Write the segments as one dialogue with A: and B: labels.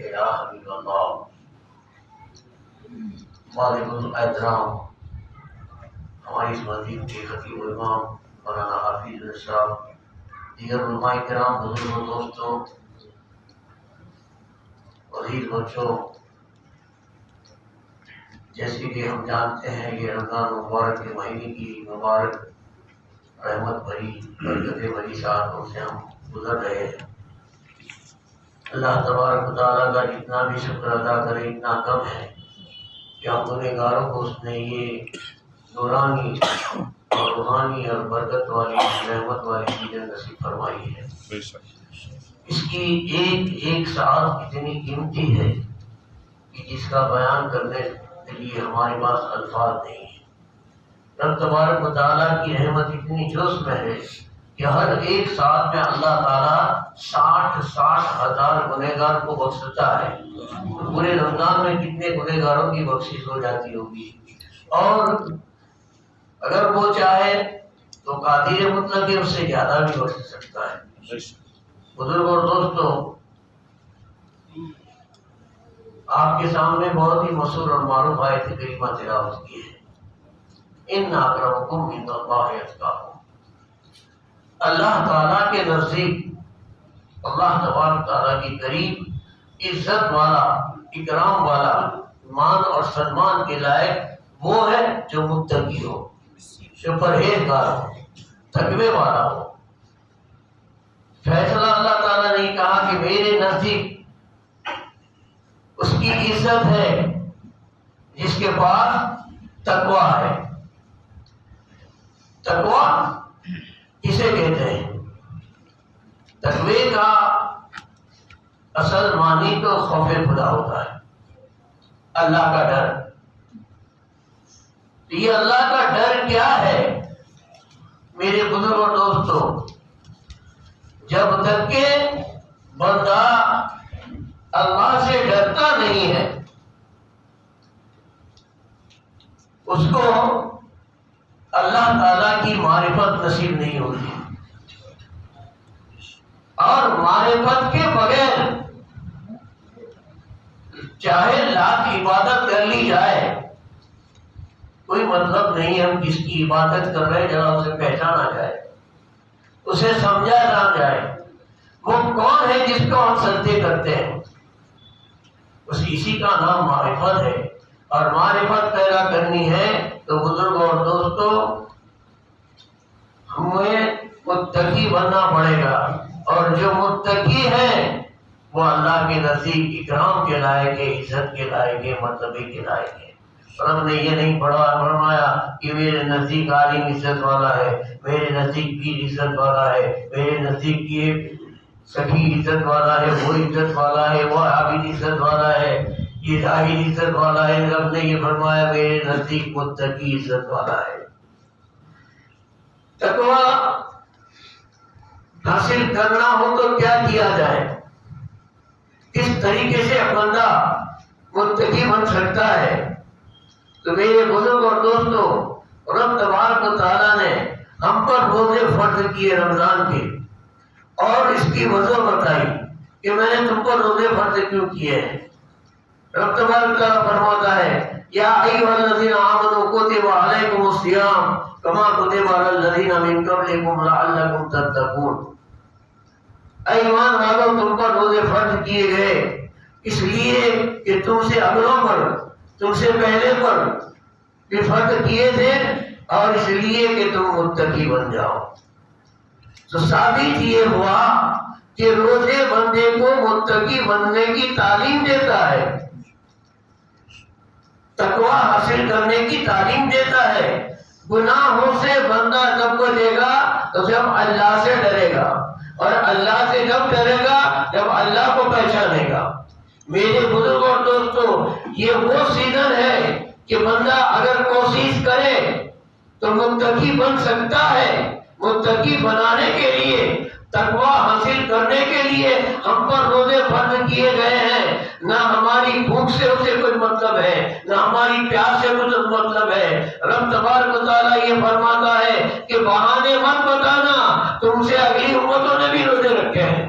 A: یا حبیب اللہ، والد الاحترام ہماری اس مسجد کے خطیب و امام مولانا حافظ صاحب، دیگر علماء کرام، بزرگوں، دوستوں، عزیز بچوں، جیسے کہ ہم جانتے ہیں یہ رمضان مبارک کے مہینے کی مبارک رحمت بھری برکت بھری ساعتوں سے ہم گزر رہے ہیں۔ اللہ تبارک و تعالیٰ کا جتنا بھی شکر ادا کرے اتنا کم ہے کہ ہم گنہگاروں کو اس نے یہ نورانی اور روحانی اور برکت والی رحمت والی چیزیں نصیب فرمائی ہے۔ اس کی ایک ساعت اتنی قیمتی ہے کہ جس کا بیان کرنے کے لیے ہمارے پاس الفاظ نہیں ہیں۔ رب تبارک و تعالیٰ کی رحمت اتنی جوش میں ہے کہ ہر ایک ساتھ میں اللہ تعالیٰ 60 ہزار گنہگار کو بخشتا ہے۔ پورے رمضان میں کتنے گنہگاروں کی بخشش ہو جاتی ہوگی، اور اگر وہ چاہے تو قادر مطلق اس سے زیادہ بھی بخش سکتا ہے۔ بزرگ اور دوستوں، آپ کے سامنے بہت ہی مشہور اور معروف آیت کریمہ تلاوت کی ہے، ان اکرمکم عند اللہ اتقاکم۔ اللہ تعالیٰ کے نزدیک، اللہ تبارک تعالیٰ کی قریب عزت والا، اکرام والا، مان اور سنمان کے لائق وہ ہے جو متقی ہو، جو پرہیزگار ہو، تقوی والا ہو۔ فیصلہ اللہ تعالیٰ نے کہا کہ میرے نزدیک اس کی عزت ہے جس کے پاس تقوی ہے۔ تقوی کسے کہتے ہیں؟ تقوی کا اصل معنی تو خوف خدا ہوتا ہے، اللہ کا ڈر۔ تو یہ اللہ کا ڈر کیا ہے میرے بزرگ اور دوستوں؟ جب تک کہ بندہ اللہ سے ڈرتا نہیں ہے، اس کو اللہ تعالیٰ کی معرفت نصیب نہیں ہوتی، اور معرفت کے بغیر چاہے لاکھ عبادت کر لی جائے کوئی مطلب نہیں۔ ہم کس کی عبادت کر رہے ہیں ذرا اسے پہچانا جائے، اسے سمجھا نہ جائے، وہ کون ہے جس کو ہم سجدے کرتے ہیں، اسی کا نام معرفت ہے۔ اور معرفت پیدا کرنی ہے تو بزرگوں اور دوستوں ہمیں متقی بننا پڑے گا، اور جو متقی ہے وہ اللہ کے نزدیک اکرام کے لائق ہے، عزت کے لائق ہے، مرتبے کے لائق ہے۔ اور ہم نے یہ نہیں فرمایا کہ میرے نزدیک عالم عزت والا ہے، میرے نزدیک پیر عزت والا ہے، میرے نزدیک یہ سخی عزت والا ہے، وہ عزت والا ہے، وہ عابد عزت والا ہے، یہ زاہد عزت والا ہے۔ رب نے یہ فرمایا میرے نزدیک متقی عزت والا ہے۔ تقوی حاصل کرنا ہو تو کیا کیا جائے؟ کس طریقے سے بندہ متقی بن سکتا ہے؟ تو میرے بزرگ اور دوستوں، رب تبارک و تعالیٰ نے ہم پر روزے فرض کیے رمضان کے، اور اس کی وجہ بتائی کہ میں نے تم کو روزے فرض کیوں کیے ہیں۔ رب تبارک تعالیٰ فرماتا ہے یا ایھا الذین آمنوا کتب علیکم الصیام کما کتب علی الذین من قبلکم لعلکم تتقون۔ اے ایمان والو، تم پر روزے فرض کیے گئے اس لیے کہ تم سے اگلوں پر، تم سے پہلے پر بھی فرض کیے تھے، اور اس لیے کہ تم متقی بن جاؤ۔ تو ثابت یہ ہوا کہ روزے بندے کو متقی بننے کی تعلیم دیتا ہے، تقوی حاصل کرنے کی تعلیم دیتا ہے۔ گناہوں سے بندہ کب بچے گا؟ تو جب اللہ سے ڈرے گا، اور اللہ سے جب ڈرے گا جب اللہ کو پہچانے گا۔ میرے بزرگوں اور دوستوں، یہ وہ سیزن ہے کہ بندہ اگر کوشش کرے تو متقی بن سکتا ہے۔ متقی بنانے کے لیے، تقوی حاصل کرنے کے لیے ہم پر روزے فرض کیے گئے ہیں۔ نہ ہماری بھوک سے اسے کوئی مطلب ہے، نہ ہماری پیاس سے کچھ مطلب ہے۔ رب تبارک و تعالیٰ یہ فرماتا ہے کہ بہانے مت بتانا، تم سے اگلی امتوں نے بھی روزے رکھے ہیں،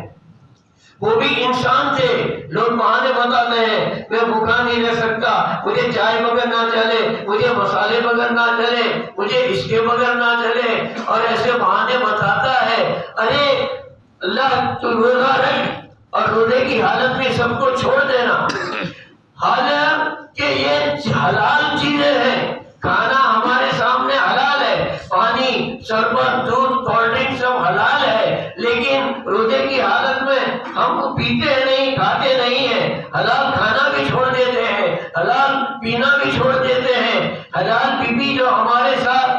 A: وہ بھی انسان تھے، لوگ بہانے بتاتے ہیں میں بھوکا نہیں رہ سکتا، مجھے چائے بغیر نہ چلے، مجھے مسالے بغیر نہ چلے، مجھے اس کے بغیر نہ چلے، اور ایسے بہانے بتاتا ہے۔ ارے اللہ تو روزہ رکھ اور روزے کی حالت میں سب کو چھوڑ دینا، حالانکہ یہ حلال چیزیں ہیں، کھانا ہمارے سامنے حلال ہے، پانی، شربت، دودھ، کولڈ ڈرنک سب حلال ہے، لیکن روزے کی حالت میں ہم کو پیتے نہیں، کھاتے نہیں ہیں، حلال کھانا بھی چھوڑ دیتے ہیں، حلال پینا بھی چھوڑ دیتے ہیں، حلال بیوی جو ہمارے ساتھ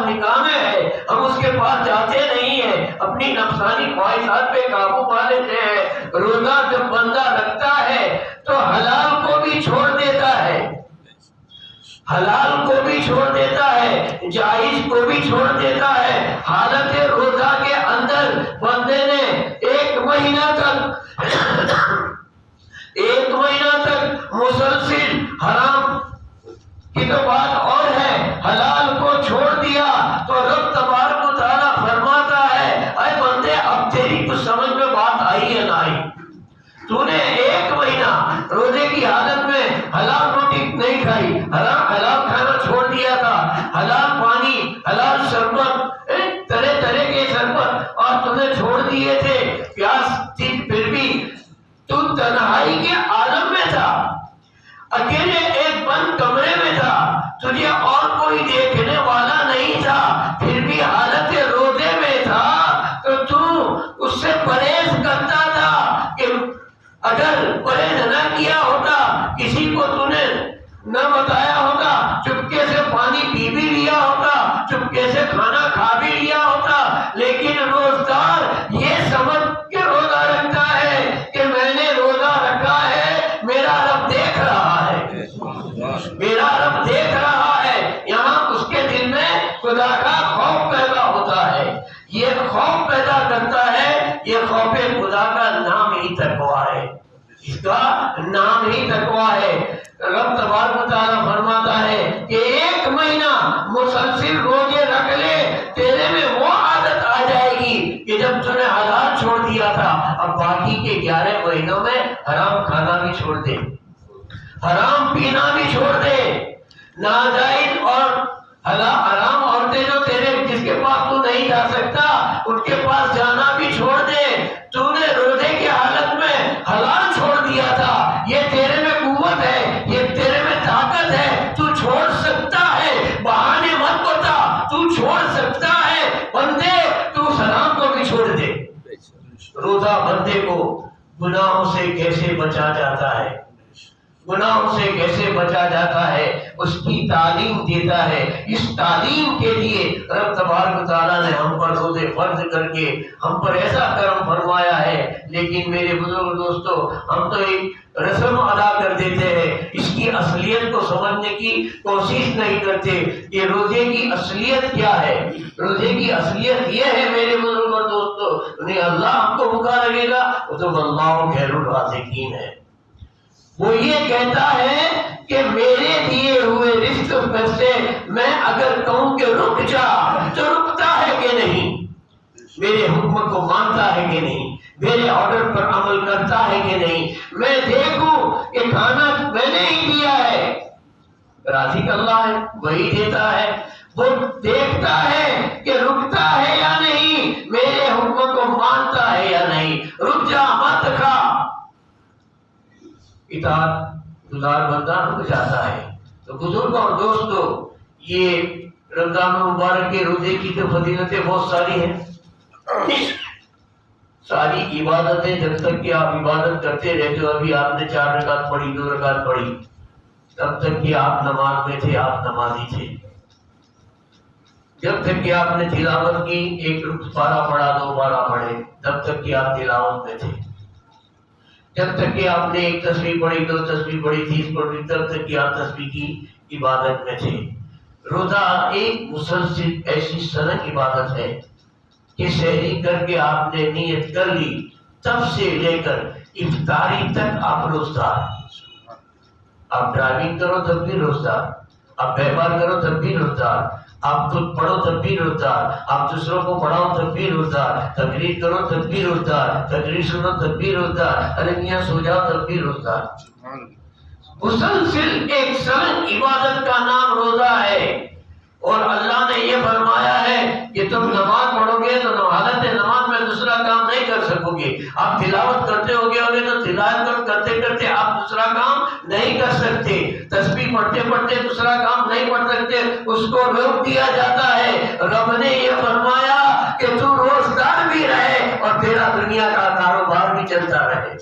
A: نکاح میں ہے ہم اس کے پاس جاتے نہیں ہیں، اپنی نفسانی خواہشات پہ قابو پا لیتے ہیں۔ روزہ جب بندہ رکھتا ہے تو حلال کو بھی چھوڑ دیتا ہے، حلال کو بھی چھوڑ دیتا ہے، جائز کو بھی چھوڑ دیتا ہے۔ حالت روزہ کے اندر بندے نے ایک مہینہ تک مسلسل حرام کی تو بات اور ہے، حلال کو چھوڑ دیا تو رب تبارک و تعالیٰ فرماتا ہے اے بندے اب تیری کچھ سمجھ میں بات آئی ہے نہ آئی؟ تو نے ایک مہینہ روزے کی حالت میں حلال روٹی نہیں کھائی، حلال کھانا چھوڑ دیا تھا، حلال پانی، حلال شربت، طرح طرح کے شربت اور تمہیں چھوڑ دیے تھے، پیاس تھی پھر بھی تو تنہائی کے عالم میں تھا، اکیلے ایک بند کمرے میں تھا، تجھے اور کوئی دیکھنے والا نہیں تھا، پھر بھی حالت روزے میں تھا تو تو اس سے پرہیز کرتا تھا کہ اگر پرہیز نہ کیا ہوتا، کسی کو تو نے نہ بتایا ہوتا، چپکے سے پانی پی بھی لیا ہوتا، چپکے سے کھانا کھا بھی لیا ہوتا، لیکن روزدار یہ سمجھ کے روزہ رکھتا ہے کہ میں نے روزہ رکھا ہے، میرا رب دیکھ رہا ہے، میرا رب دیکھ رہا ہے۔ یہاں اس کے دل میں خدا کا خوف پیدا ہوتا ہے، یہ خوف پیدا کرتا ہے، یہ خوف خدا کا نام ہی تقویٰ ہے، اس کا نام ہی تقویٰ ہے۔ رب تبارک و تعالیٰ فرماتا ہے کہ ایک مہینہ مسلسل روزے رکھ لے، تیرے میں وہ عادت آ جائے گی کہ جب تو نے حلال چھوڑ دیا تھا اب باقی کے 11 مہینوں میں حرام کھانا بھی چھوڑ دے، حرام پینا بھی چھوڑ دے، ناجائز اور حرام عورتیں جو تیرے جس کے پاس تو نہیں جا سکتا ان کے پاس جانا بھی چھوڑ دے۔ تو نے روزے کی حالت میں حلال چھوڑ دیا تھا، یہ تیرے میں قوت ہے، یہ تیرے میں طاقت ہے، تو چھوڑ سکتا ہے، بہانے مت بتا، تو چھوڑ سکتا ہے، بندے تو حرام کو بھی چھوڑ دے۔ روزہ بندے کو گناہوں سے کیسے بچا جاتا ہے، گناہوں سے کیسے بچا جاتا ہے اس کی تعلیم دیتا ہے۔ اس تعلیم کے لیے رب تبارک و تعالیٰ نے ہم پر روزے فرض کر کے ہم پر ایسا کرم فرمایا ہے، لیکن میرے بزرگ دوستو ہم تو ایک رسم ادا کر دیتے ہیں، اس کی اصلیت کو سمجھنے کی کوشش نہیں کرتے کہ روزے کی اصلیت کیا ہے۔ روزے کی اصلیت یہ ہے میرے بزرگ دوستو، انہیں اللہ ہم کو بھوکا لگے گا وہ تو اللہ خیر الرازقین ہے، وہ یہ کہتا ہے کہ میرے دیے ہوئے رزق میں سے میں اگر کہوں کہ رک جا تو رکتا ہے کہ نہیں، میرے حکم کو مانتا ہے کہ نہیں، میرے آرڈر پر عمل کرتا ہے کہ نہیں، میں دیکھوں کہ کھانا میں نے ہی دیا ہے، رازق اللہ ہے وہی دیتا ہے، وہ دیکھتا ہے کہ رکتا ہے یا نہیں، میرے حکم کو مانتا ہے یا نہیں، رک جا مت کھا، اطاعت گزار بندہ رک جاتا ہے۔ تو بزرگ اور دوستو یہ رمضان المبارک کے روزے کی تو فضیلتیں بہت ساری ہیں، ساری عبادتیں جب تک کہ آپ عبادت کرتے رہتے ہو، ابھی آپ نے 4 رکعت پڑھی 2 رکعت پڑھی، تب تک کہ آپ نماز میں تھے، آپ نمازی تھے، جب تک کہ آپ نے تلاوت کی 1 پارہ پڑھا 2 پارہ پڑھے تب تک کہ آپ تلاوت میں تھے، جب تک کہ آپ نے 1 تسبیح پڑھی 2 تسبیح پڑھی 30 پڑھی تب تک کہ آپ تسبیح کی عبادت میں تھے۔ روزہ ایک مسلسل ایسی سنت عبادت ہے کہ سحری کر کے آپ نے نیت کر لی تب سے لے کر افطاری تک آپ روزدار، آپ ڈرائیونگ کرو تب بھی روزدار، آپ بیمار کرو تب بھی روزدار، آپ خود پڑھو تب بھی روتا، آپ دوسروں کو پڑھاؤ تب بھی روتا، تقریر کرو تب بھی روتا، تقریر سنو تب بھی روتا، ارے میاں سو جاؤ تب بھی روتا۔ مسلسل ایک سرن عبادت کا نام روزہ ہے، اور اللہ نے یہ فرمایا ہے کہ تم نماز پڑھو گے تو حالت نماز میں دوسرا کام نہیں کر سکو گے، آپ تلاوت کرتے ہوگے تو تلاوت کرتے کرتے آپ دوسرا کام نہیں کر سکتے، تسبیح پڑھتے پڑھتے دوسرا کام نہیں پڑھ سکتے، اس کو روک دیا جاتا ہے۔ رب نے یہ فرمایا کہ تو روزدار بھی رہے اور تیرا دنیا کا کاروبار بھی چلتا رہے،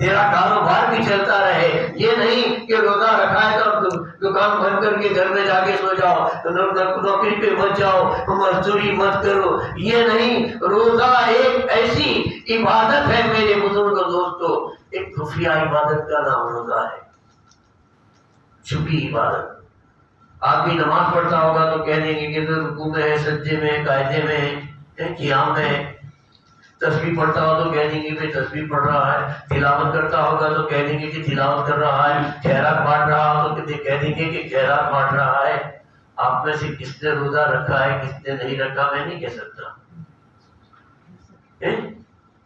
A: تیرا کاروبار بھی چلتا رہے۔ یہ نہیں کہ روزہ رکھا ہے تو دکان بند کر کے گھر میں جا کے سو جاؤ، نوکری پہ مت جاؤ، مزدوری مت کرو، یہ نہیں۔ روزہ ایک ایسی عبادت ہے میرے بزرگ دوستو، ایک خفیہ عبادت کا نام روزہ ہے، چھپی عبادت۔ آپ بھی نماز پڑھتا ہوگا تو کہہ دیں گے کہ تو رکوع میں ہے، سجدے میں ہے، قاعدے میں ہے، قیام میں ہے۔ تسبیح پڑھتا ہو تو کہہ دیں گے کہ تسبیح پڑھ رہا ہے، تلاوت کرتا ہوگا تو کہہ دیں گے کہ تلاوت کر رہا ہے، خیرات بانٹ رہا ہو تو کہہ دیں گے کہ خیرات بانٹ رہا ہے۔ آپ میں سے کس نے روزہ رکھا ہے کس نے نہیں رکھا میں نہیں کہہ سکتا،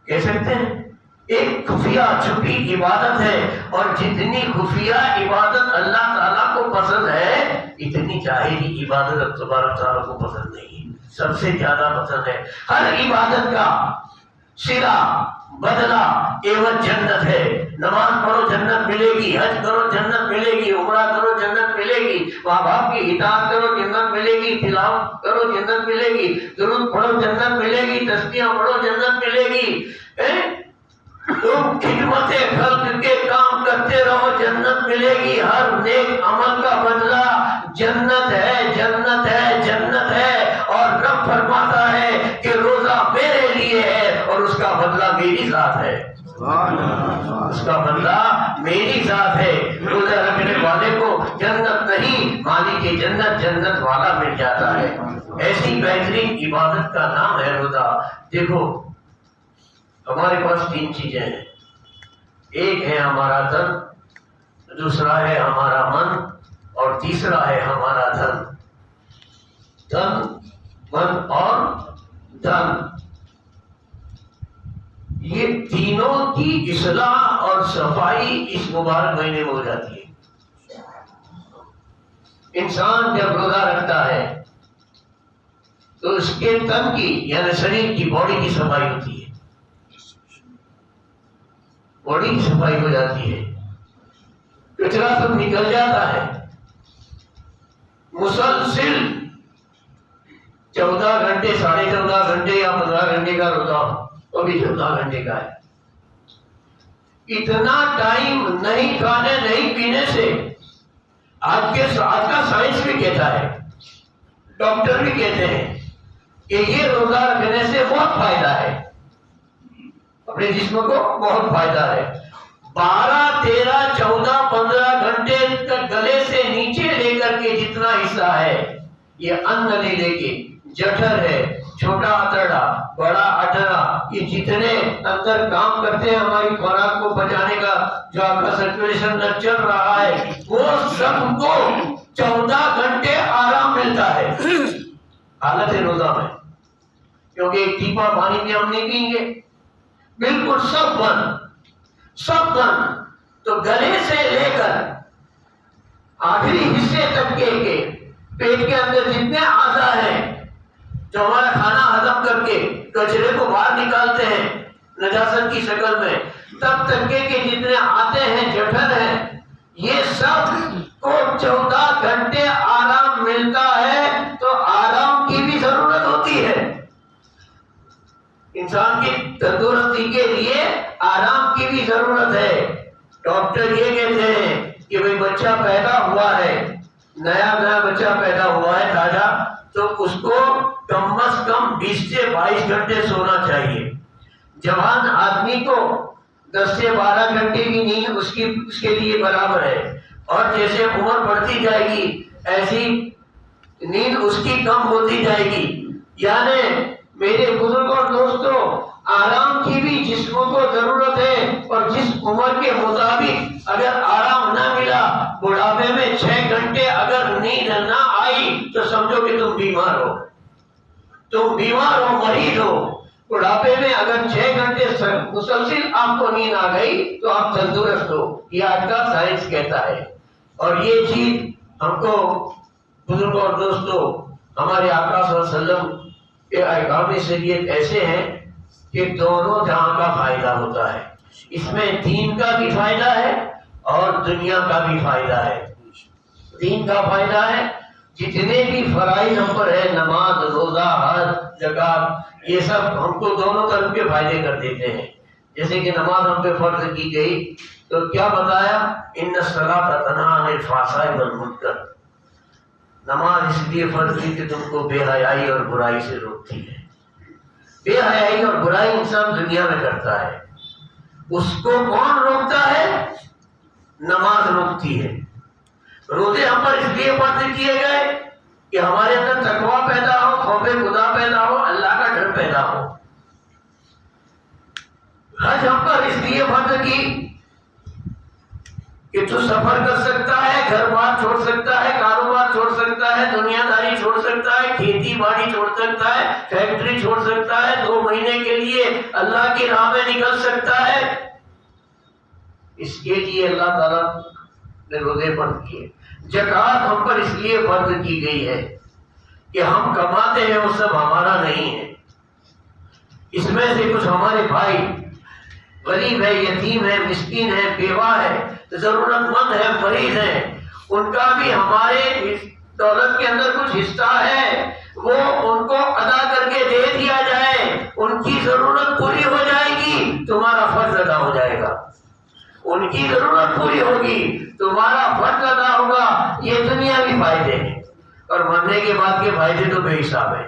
A: کہہ سکتے ہیں؟ ایک خفیہ چھپی عبادت ہے، اور جتنی خفیہ عبادت اللہ تعالیٰ کو پسند ہے اتنی ظاہری عبادت اللہ تبارک تعالیٰ کو پسند نہیں، سب سے زیادہ پسند ہے۔ ہر عبادت کا صلہ بدلہ عوض جنت ہے۔ نماز پڑھو جنت ملے گی، حج کرو جنت ملے گی، عمرہ کرو جنت ملے گی، ماں باپ کی اطاعت کرو جنت ملے گی، تلاوت کرو جنت ملے گی، درود پڑھو جنت ملے گی، تسبیح پڑھو جنت ملے گی، تم خدمت خلق کے کام کرتے رہو جنت ملے گی۔ ہر نیک عمل کا بدلہ جنت ہے، جنت ہے، جنت ہے۔ اور رب فرماتا ہے کہ روزہ میرے لیے ہے اور اس کا بدلہ میری ذات ہے، اس کا بدلہ میری ذات ہے۔ روزہ رکھنے والے کو جنت نہیں مالک جنت جنت والا مل جاتا ہے۔ ایسی بہترین عبادت کا نام ہے روزہ۔ دیکھو ہمارے پاس تین چیزیں ہیں، ایک ہے ہمارا تن، دوسرا ہے ہمارا من، اور تیسرا ہے ہمارا دھن۔ تن، من اور دھن، یہ تینوں کی اصلاح اور صفائی اس مبارک مہینے میں ہو جاتی ہے۔ انسان جب روزہ رکھتا ہے تو اس کے تن کی یعنی شریر کی باڈی کی صفائی ہوتی ہے، باڈی کی صفائی ہو جاتی ہے، کچرا سب نکل جاتا ہے۔ مسلسل 14 گھنٹے 14.5 گھنٹے یا 15 گھنٹے کا روزہ وہ بھی 14 گھنٹے کا ہے۔ اتنا ٹائم نہیں کھانے نہیں پینے سے آج کا سائنس بھی کہتا ہے، ڈاکٹر بھی کہتے ہیں کہ یہ روزہ رکھنے سے بہت فائدہ ہے، اپنے جسم کو بہت فائدہ ہے۔ 12 13 14 15 گھنٹے تک گلے سے نیچے لے کر کے جتنا حصہ ہے یہ ان لے لے کے جٹھر ہے، چھوٹا اترڑا، بڑا اٹھڑا، یہ جتنے اندر کام کرتے ہیں ہماری خوراک کو بچانے کا، جو آپ کا سرکولیشن چل رہا ہے، وہ سب کو 14 گھنٹے آرام ملتا ہے حالت روزہ میں، کیونکہ ایک ٹیپا پانی بھی ہم نہیں پئیں گے، بالکل سب بند۔ تو گلے سے لے کر آخری حصے تک کے پیٹ کے اندر جتنے اعضاء ہیں جو ہمارا کھانا ہضم کر کے کچرے کو باہر نکالتے ہیں نجاست کی شکل میں، تب تک کے جتنے آتے ہیں جٹھر ہیں، یہ سب کو 14 گھنٹے آرام ملتا ہے۔ تو آرام کی بھی ضرورت ہوتی ہے، انسان کی تندرستی کے لیے آرام کی بھی ضرورت ہے۔ ڈاکٹر یہ کہتے ہیں کہ بھئی بچہ پیدا ہوا ہے، نیا بچہ پیدا ہوا ہے تازہ، تو اس کو کم از کم 20 سے 22 گھنٹے سونا چاہیے۔ جوان آدمی کو 10 سے 12 گھنٹے کی نیند اس کے لیے برابر ہے، اور جیسے عمر بڑھتی جائے گی ایسی نیند اس کی کم ہوتی جائے گی۔ یعنی میرے بزرگوں اور دوستوں، آرام کی بھی جسموں کو ضرورت ہے، اور جس عمر کے مطابق اگر آرام نہ ملا، بڑھاپے میں 6 گھنٹے اگر نیند نہ آئی تو تو سمجھو کہ تم بیمار ہو، تم بیمار ہو، مریض ہو۔ بڑھاپے میں اگر 6 گھنٹے مسلسل آپ کو نیند آ گئی تو آپ تندرست ہو، یہ آج کا سائنس کہتا ہے۔ اور یہ چیز ہم کو بزرگوں اور دوستوں، ہمارے آقا صلی اللہ علیہ وسلم کے احکام شریعت ایسے ہیں کہ دونوں جہاں کا فائدہ ہوتا ہے، اس میں دین کا بھی فائدہ ہے اور دنیا کا بھی فائدہ ہے۔ دین کا فائدہ ہے، جتنے بھی فرائض ہم پر ہے، نماز، روزہ، حج، زکات، یہ سب ہم کو دونوں طرف کے فائدے کر دیتے ہیں۔ جیسے کہ نماز ہم پہ فرض کی گئی تو کیا بتایا؟ ان الصلاۃ تنہی عن الفحشاء والمنکر، نماز اس لیے فرض کی کہ تم کو بے حیائی اور برائی سے روکتی ہے۔ بے حیائی اور برائی انسان دنیا میں کرتا ہے، اس کو کون روکتا ہے؟ نماز روکتی ہے۔ روزے ہم پر اس لیے فرض کیے گئے کہ ہمارے اندر تقویٰ پیدا ہو، خوف خدا پیدا ہو، اللہ کا ڈر پیدا ہو۔ حج ہم پر اس لیے فرض کی کہ تو سفر کر سکتا ہے، گھر بار چھوڑ سکتا ہے، کاروبار چھوڑ سکتا ہے، دنیا داری چھوڑ سکتا ہے، کھیتی باڑی چھوڑ سکتا ہے، فیکٹری چھوڑ سکتا ہے، 2 مہینے کے لیے اللہ کی راہ میں نکل سکتا ہے۔ اس کے لیے اللہ تعالیٰ نے روزے فرض کیے۔ زکوٰۃ ہم پر اس لیے فرض کی گئی ہے کہ ہم کماتے ہیں وہ سب ہمارا نہیں ہے، اس میں سے کچھ ہمارے بھائی غریب ہے، یتیم ہے، مسکین ہے، بیوہ ہے، ضرورت مند ہے، مریض ہے، ان کا بھی ہمارے دولت کے اندر کچھ حصہ ہے، وہ ان کو ادا کر کے دے دیا جائے، ان کی ضرورت پوری ہو جائے گی، تمہارا فرض ادا ہو جائے گا۔ ان کی ضرورت پوری ہوگی، تمہارا فرض ادا ہوگا۔ یہ دنیاوی فائدے ہیں، اور مرنے کے بعد کے فائدے تو بے حساب ہیں۔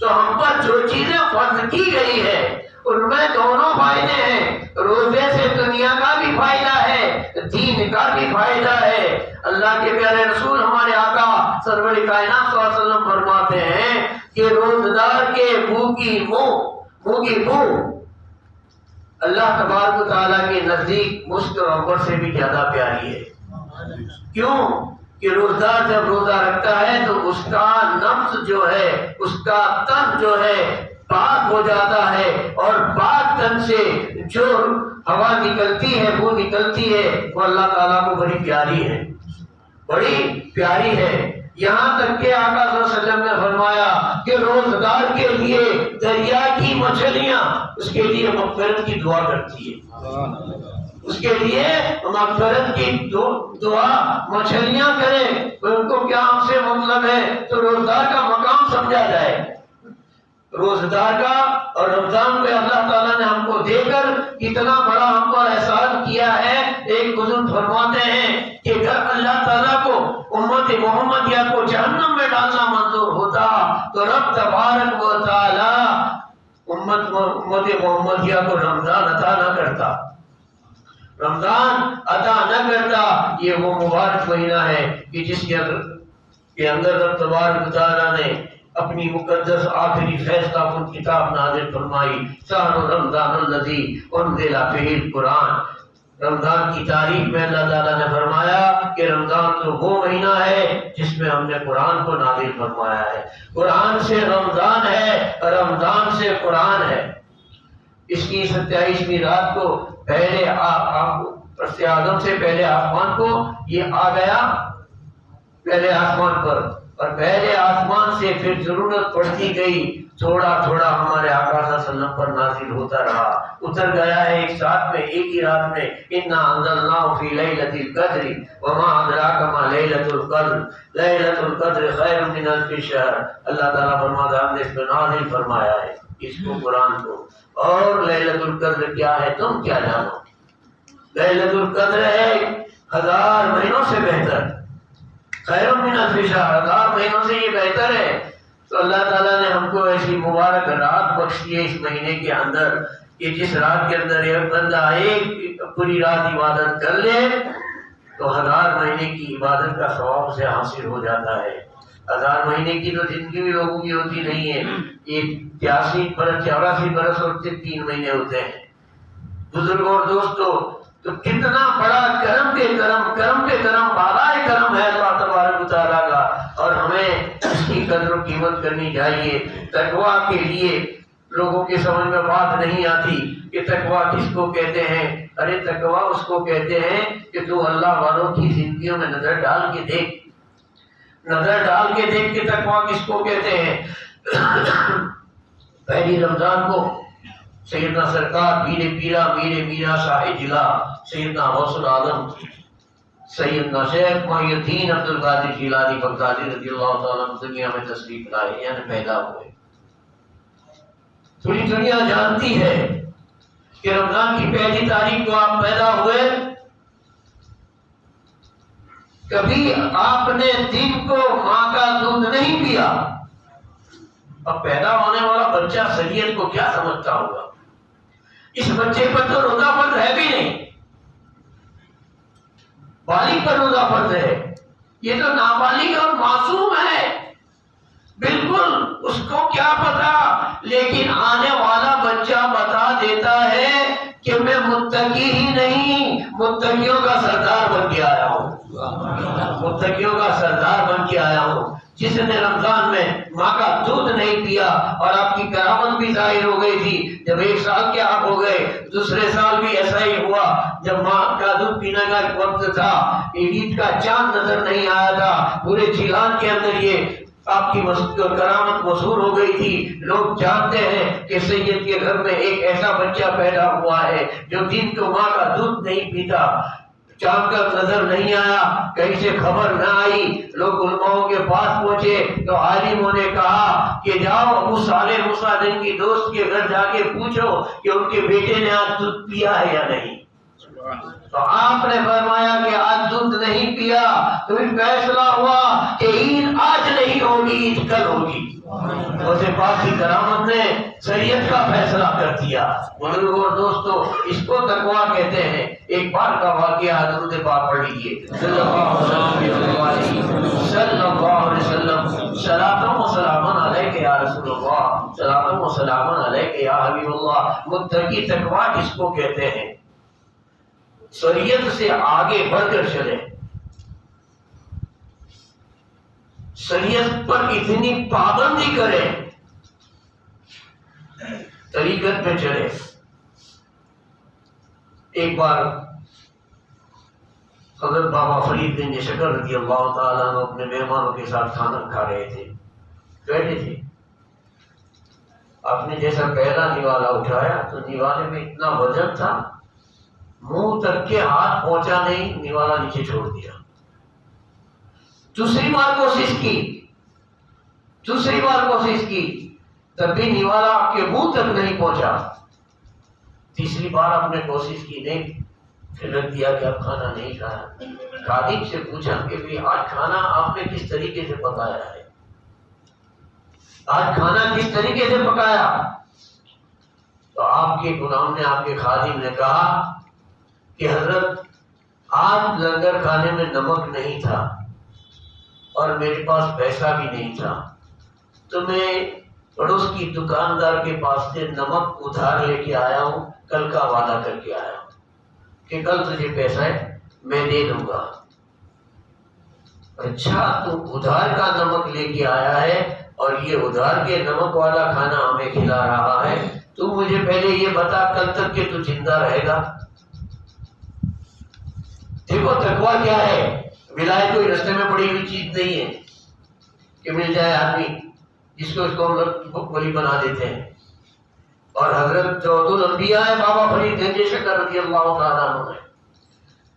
A: تو ہم پر جو چیزیں فرض کی گئی ہے ان میں دونوں فائدے ہیں، روزے سے دنیا کا بھی فائدہ ہے، دین کا بھی فائدہ ہے۔ اللہ کے پیارے رسول ہمارے آقا سرور کائنات صلی اللہ علیہ وسلم فرماتے ہیں کہ روزدار کے منہ کی بو اللہ تبارک و تعالیٰ کے نزدیک مشک اور عنبر سے بھی زیادہ پیاری ہے۔ کیوں کہ روزدار جب روزہ رکھتا ہے تو اس کا نفس جو ہے، اس کا تن جو ہے پاک ہو جاتا ہے، اور پاک تن سے جو ہوا نکلتی ہے، بو نکلتی ہے، وہ اللہ تعالیٰ کو بڑی پیاری ہے، بڑی پیاری ہے۔ یہاں تک کہ آقا صلی اللہ علیہ وسلم نے فرمایا کہ روزگار کے لیے دریا کی مچھلیاں اس کے لیے مغفرت کی دعا کرتی ہے، اس کے لیے مغفرت کی دعا مچھلیاں کریں۔ ان کو کیا ہم سے مطلب ہے؟ تو روزدار کا مقام سمجھا جائے، روزدار کا۔ اور رمضان پہ اللہ تعالیٰ نے ہم کو دے کر اتنا بڑا ہم پر احسان کیا ہے۔ ایک بزرگ فرماتے ہیں کہ اگر اللہ تعالیٰ کو امت محمدیہ کو جہنم میں ڈالنا منظور ہوتا تو رب تبارک و تعالیٰ امت محمدیہ کو رمضان عطا نہ کرتا، رمضان عطا نہ کرتا۔ یہ وہ مبارک مہینہ ہے کہ جس کے اندر رب تبارک و تعالیٰ نے اپنی مقدس آخری فیصلہ کن کتاب نازل فرمائی، شہر رمضان الذی انزل فیہ القرآن۔ رمضان کی تاریخ میں اللہ تعالیٰ نے فرمایا کہ رمضان تو وہ مہینہ ہے جس میں ہم نے قرآن کو نازل فرمایا ہے۔ قرآن سے رمضان ہے، رمضان سے قرآن ہے۔ اس کی 27ویں رات کو پہلے اعظم سے پہلے آسمان کو یہ آ گیا، پہلے آسمان پر، اور پہلے آسمان سے پھر ضرورت پڑتی گئی، تھوڑا تھوڑا ہمارے آقا صلی اللہ علیہ وسلم پر نازل ہوتا رہا، اتر گیا ہے ایک ساتھ میں، ایک ہی رات میں۔ انا انزلناہ فی لیلۃ القدر وما ادراک ما لیلۃ القدر لیلۃ القدر خیر من الف شہر۔ اللہ تعالیٰ فرماتا ہے ہم نے اس میں نازل فرمایا ہے اس کو، قرآن کو۔ اور لیلۃ القدر کیا ہے تم کیا جانو؟ لیلۃ القدر ہے 1000 مہینوں سے بہتر، خیر من الف شہر، 1000 مہینوں سے یہ بہتر ہے۔ تو اللہ تعالیٰ نے ہم کو ایسی مبارک رات بخشی ہے اس مہینے کے اندر کہ جس رات کے اندر ایک بندہ ایک پوری رات عبادت کر لے تو 1000 مہینے کی عبادت کا ثواب سے حاصل ہو جاتا ہے۔ 1000 مہینے کی تو زندگی بھی لوگوں کی ہوتی نہیں ہے، یہ 83 برس 84 برس اور 3 مہینے ہوتے ہیں۔ بزرگوں اور دوستوں، تو کتنا بڑا کرم کے کرم، کرم کے کرم، بالائے کرم ہے اللہ تبارک و تعالیٰ کا، اور ہمیں اس کی قیمت کرنی چاہیے۔ تقویٰ کے لیے لوگوں کی سمجھ میں بات نہیں آتی کہ تقویٰ کس کو کہتے ہیں۔ ارے تقویٰ اس کو کہتے ہیں کہ تو اللہ والوں کی زندگیوں میں نظر ڈال کے دیکھ، نظر ڈال کے دیکھ کہ تقویٰ کس کو کہتے ہیں۔ پہلی رمضان کو سیدنا سرکار میر میرا صاحب جلا سیدنا غوث العالم سیدنا شیخ محی الدین عبد القادر جیلانی بغدادی رضی اللہ تعالیٰ عنہ دنیا میں تشریف لائے، یعنی پیدا ہوئے۔ پوری دنیا جانتی ہے کہ رمضان کی پہلی تاریخ کو آپ پیدا ہوئے۔ کبھی آپ نے دن کو ماں کا دودھ نہیں پیا۔ اب پیدا ہونے والا بچہ شریعت کو کیا سمجھتا ہوگا؟ اس بچے پر تو روزہ فرض ہے بھی نہیں، بالغ پر روزہ فرض ہے، یہ تو نابالغ اور معصوم ہے، بالکل اس کو کیا پتا۔ لیکن آنے والا بچہ بتا دیتا ہے کہ میں متقی ہی نہیں، متقیوں کا سردار بن کے آیا ہوں، متقیوں کا سردار بن کے آیا ہوں۔ جس نے رمضان میں ماں کا دودھ نہیں پیا، اور آپ کی کرامت بھی ظاہر ہو گئی تھی، جب 1 سال کے آپ ہو گئے، دوسرے سال بھی ایسا ہی ہوا، جب ماں کا دودھ پینے کا وقت تھا، عید کا چاند نظر نہیں آیا تھا، پورے جیلان کے اندر یہ آپ کی کرامت مشہور ہو گئی تھی۔ لوگ جانتے ہیں کہ سید کے گھر میں ایک ایسا بچہ پیدا ہوا ہے جو دن کو ماں کا دودھ نہیں پیتا۔ چاند کا نظر نہیں آیا، کہیں سے خبر نہ آئی، لوگ علماؤں کے پاس پہنچے تو عالموں نے کہا کہ جاؤ ابو صالح موسیٰ دن کی دوست کے گھر جا کے پوچھو کہ ان کے بیٹے نے آج دودھ پیا ہے یا نہیں۔ تو آپ نے فرمایا کہ آج دودھ نہیں پیا، تو پھر فیصلہ ہوا کہ عید آج نہیں ہوگی، عید کل ہوگی۔ اسے پاک کی کرامت نے شریعت کا فیصلہ کر دیا۔ بزرگوں اور دوستو، اس کو تقویٰ کہتے ہیں۔ ایک بار کا واقعہ درود پاک پڑھ لیجیے، صلی اللہ علیہ وسلم۔ صلاۃ و سلام علیک یا رسول اللہ، صلاۃ و سلام علیک یا حبیب اللہ۔ متقی تقویٰ کس کو کہتے ہیں؟ شریعت سے آگے بڑھ کر چلے، شریعت پر اتنی پابندی کرے، طریقت پہ چلے۔ ایک بار حضرت بابا فرید بن شکر رضی اللہ تعالیٰ عنہ اپنے مہمانوں کے ساتھ کھانا کھا رہے تھے، بیٹھے تھے۔ آپ نے جیسا پہلا نوالا اٹھایا تو نوالے میں اتنا وزن تھا، منہ تک کے ہاتھ پہنچا نہیں، نوالا نیچے چھوڑ دیا۔ دوسری بار کوشش کی، تب بھی نوالا آپ کے منہ تک نہیں پہنچا۔ تیسری بار آپ نے کوشش کی، نہیں، پھر رکھ دیا کہ اب کھانا نہیں کھایا۔ خادم سے پوچھا کہ بھی آج کھانا آپ نے کس طریقے سے پکایا ہے، آج کھانا کس طریقے سے پکایا؟ تو آپ کے غلام نے، آپ کے خادم نے کہا کہ حضرت آج لنگر کھانے میں نمک نہیں تھا اور میرے پاس پیسہ بھی نہیں تھا، تو میں پڑوس کی دکاندار کے پاس سے نمک ادھار لے کے آیا ہوں، کل کا وعدہ کر کے آیا ہوں کہ کل تجھے پیسہ ہے میں دے دوں گا۔ اچھا، تو ادھار کا نمک لے کے آیا ہے اور یہ ادھار کے نمک والا کھانا ہمیں کھلا رہا ہے، تو مجھے پہلے یہ بتا کل تک کہ تو زندہ رہے گا؟ دیکھو تقویٰ کیا ہے۔ ولایت کوئی رستے میں پڑی ہوئی چیز نہیں ہے کہ مل جائے آدمی جس کو اس کو ہم لوگ ولی بنا دیتے ہیں۔ اور حضرت جود الانبیاء ہے بابا فرید گنج شکر رضی اللہ تعالیٰ عنہ ہے،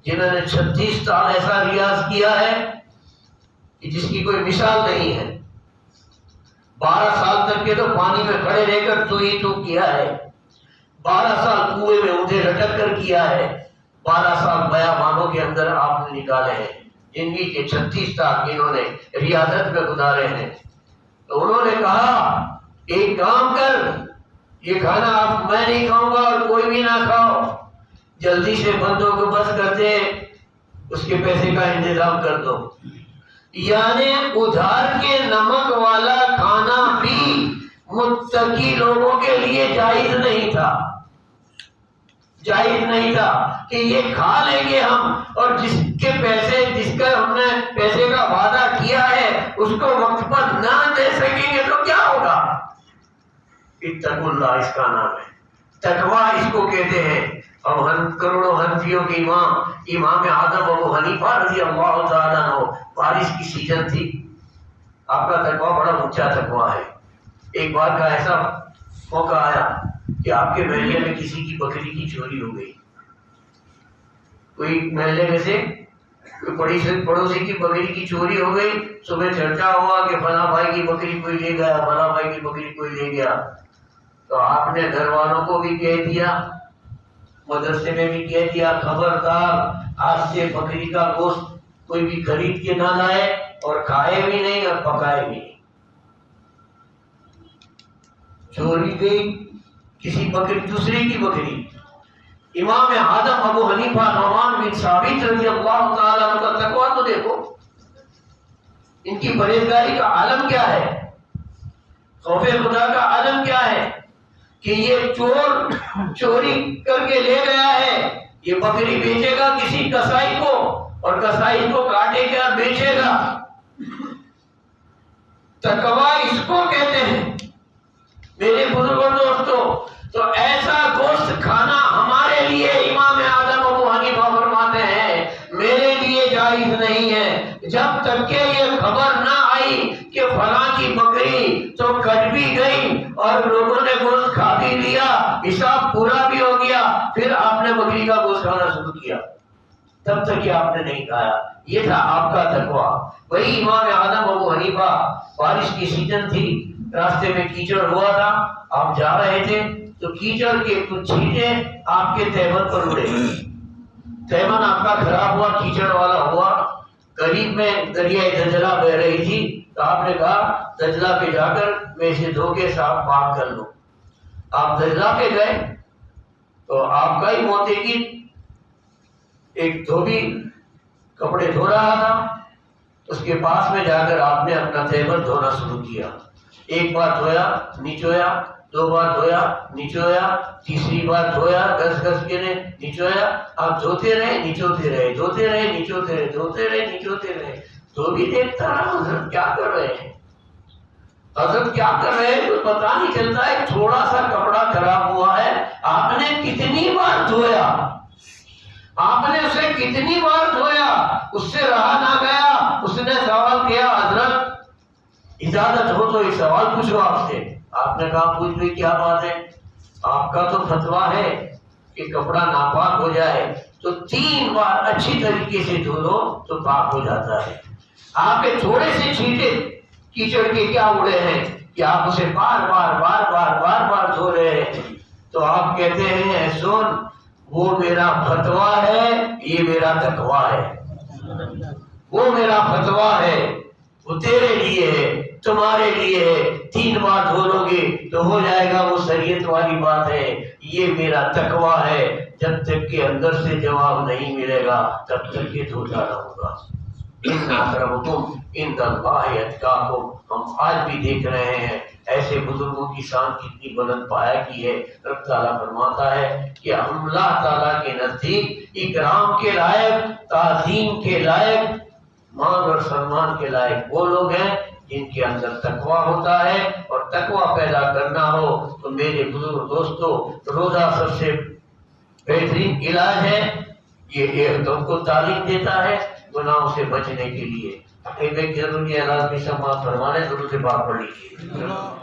A: جنہوں نے 36 سال ایسا ریاض کیا ہے کہ جس کی کوئی مثال نہیں ہے۔ 12 سال تک کے تو پانی میں کھڑے رہ کر تو ہی تو کیا ہے، 12 سال کنویں میں اونھے لٹک کر کیا ہے، 12 سال بیابانوں کے اندر آپ نے نکالے ہیں، زندگی کے 36 سال انہوں نے ریاضت میں گزارے ہیں۔ تو انہوں نے کہا ایک کام کر، یہ کھانا آپ میں نہیں کھاؤں گا اور کوئی بھی نہ کھاؤ، جلدی سے بندوں کو بس کرتے اس کے پیسے کا انتظام کر دو۔ یعنی ادھار کے نمک والا کھانا بھی متقی لوگوں کے لیے جائز نہیں تھا، جائز نہیں تھا کہ یہ کھا لیں گے ہم، اور جس کے پیسے، جس کا ہم نے پیسے کا وعدہ کیا ہے اس کو وقت پر نہ دے سکیں گے اتقوا اللہ اس کا نام ہے، تقوی اس کو کہتے ہیں۔ اور کروڑوں حنفیوں کے امام اعظم ابو حنیفہ رضی اللہ تعالیٰ عنہ، بارش کی سیزن تھی، آپ کا تقوی بڑا اونچا تقوی ہے۔ ایک بار کا ایسا موقع آیا کہ آپ کے محلے میں کسی کی بکری کی چوری ہو گئی، کوئی محلے میں سے پڑوسی کی بکری کی چوری ہو گئی۔ صبح چرچا ہوا کہ فلاں بھائی کی بکری کوئی لے گیا، فلاں بھائی کی بکری کوئی لے گیا۔ تو آپ نے گھر والوں کو بھی کہہ دیا، مدرسے میں بھی کہہ دیا، خبردار آج سے بکری کا گوشت کوئی بھی خرید کے نہ لائے، اور کھائے بھی نہیں اور پکائے بھی نہیں۔ چوری گئی کسی بکری، دوسرے کی بکری۔ امام اعظم ابو حنیفہ نعمان بن ثابت رضی اللہ تعالیٰ عنہ کا تقویٰ تو دیکھو، ان کی پرہیزگاری کا عالم کیا ہے، خوف خدا کا عالم کیا ہے کہ یہ چور چوری کر کے لے گیا ہے، یہ بکری بیچے گا کسی کسائی کو، اور کسائی کو کاٹے گا بیچے گا۔ تقویٰ اس کو کہتے ہیں میرے بزرگوں دوستوں۔ تو ایسا گوشت کھانا ہمارے لیے امام اعظم ابو حنیفہ فرماتے ہیں میرے لیے جائز نہیں ہے، جب تک کہ یہ خبر نہ آئی کہ فلاں کی بکری تو کٹ بھی گئی اور لوگوں نے گوشت کھا بھی لیا، حساب پورا بھی ہو گیا، پھر آپ نے بکری کا گوشت کھانا شروع کیا، تب تک کہ آپ نے نہیں کھایا۔ یہ تھا آپ کا تقویٰ۔ وہی امام اعظم ابو حنیفہ، بارش کی سیزن تھی، راستے میں کیچڑ ہوا تھا، آپ جا رہے تھے تو کیچڑ کے کچھ چھینٹے آپ کے تیمن پر اڑے، تیمن آپ کا خراب ہوا، کیچڑ والا ہوا۔ قریب میں دریائے دجلہ بہ رہی تھی، تو آپ نے کہا دجلہ پہ جا کر میں اسے دھو کے صاف پاک کر لوں۔ آپ دجلہ پہ گئے تو آپ کا ہی موتقی ایک دھوبی کپڑے دھو رہا تھا، اس کے پاس میں جا کر آپ نے اپنا تیمن دھونا شروع کیا۔ ایک بار دھویا نچویا، دو بار دھویا نچویا، تیسری بار دھویا گس گس کے نے نچویا۔ آپ دھوتے رہے نچوتے رہے، دھوتے رہے نچوتے رہے، دھوتے رہے نچوتے رہے۔ تو بھی دیکھتا رہا حضرت کیا کر رہے ہیں، حضرت کیا کر رہے ہیں، کچھ پتا نہیں چلتا ہے۔ تھوڑا سا کپڑا خراب ہوا ہے، آپ نے کتنی بار دھویا، آپ نے اسے کتنی بار دھویا، اس سے رہا نہ گیا۔ اس نے سوال کیا حضرت اجازت ہو تو ایک سوال پوچھو آپ سے۔ آپ نے کہا پوچھ بھی، کیا بات ہے؟ آپ کا تو فتویٰ ہے کہ کپڑا ناپاک ہو جائے تو 3 بار اچھی طریقے سے دھو لو تو پاک ہو جاتا ہے۔ آپ کے تھوڑے سے چھینٹے کیچڑ کے کیا اڑے ہیں کہ آپ اسے بار بار بار بار بار بار دھو رہے ہیں۔ تو آپ کہتے ہیں اے سن، وہ میرا فتویٰ ہے، یہ میرا تقویٰ ہے۔ وہ میرا فتویٰ ہے، وہ تیرے لیے ہے، تمہارے لیے ہے۔ 3 بار دھو لو گے تو ہو جائے گا، وہ شریعت والی بات ہے۔ یہ میرا تقویٰ ہے، جب تک کہ اندر سے جواب نہیں ملے گا تب تک کہ دھوتا رہوں گا۔ ان اکرمکم عند اللہ اتقاکم۔ ہم آج بھی دیکھ رہے ہیں ایسے بزرگوں کی شان کتنی بلند پایا کی ہے۔ رب تعالیٰ فرماتا ہے کہ ہم اللہ تعالیٰ کے نزدیک اکرام کے لائق، تعظیم کے لائق، مان اور سلمان کے لائق وہ لوگ ہیں جن کے اندر تقویٰ ہوتا ہے۔ اور تقویٰ پیدا کرنا ہو تو میرے بزرگ دوستوں، روزہ سب سے بہترین علاج ہے۔ یہ تم کو تعلیم دیتا ہے گناہوں سے بچنے کے لیے۔ ایک ضروری اعلان بھی سماعت فرمانے، درود پاک پڑھ لیجیے۔